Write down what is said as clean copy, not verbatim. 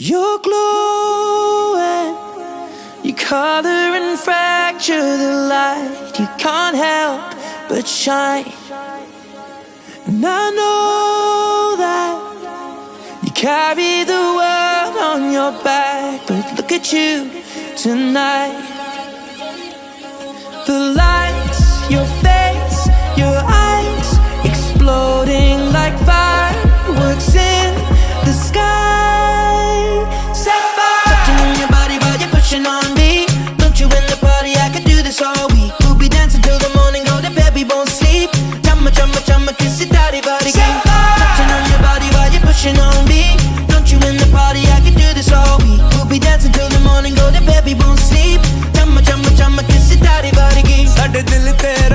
You're glowing, you color and fracture the light. You can't help but shine. And I know that you carry the world on your back, but look at you tonight. The lights, your face, your eyes, exploding like fireworks in the sky. Sapphire, touching on your body while you're pushing on me. Don't you in the party? I could do this all week. We'll be dancing till the morning, go to bed, we won't sleep. Chumma, chumma, chumma, kiss it, daddy, body, Sapphire, touching on your body while you're pushing on me. Don't you in the party? I could do this all week. We'll be dancing till the morning, go to bed, we won't sleep. Chumma, chumma, chumma, kiss it, daddy, body, ਸਾਡੇ ਦਿਲ ਤੇ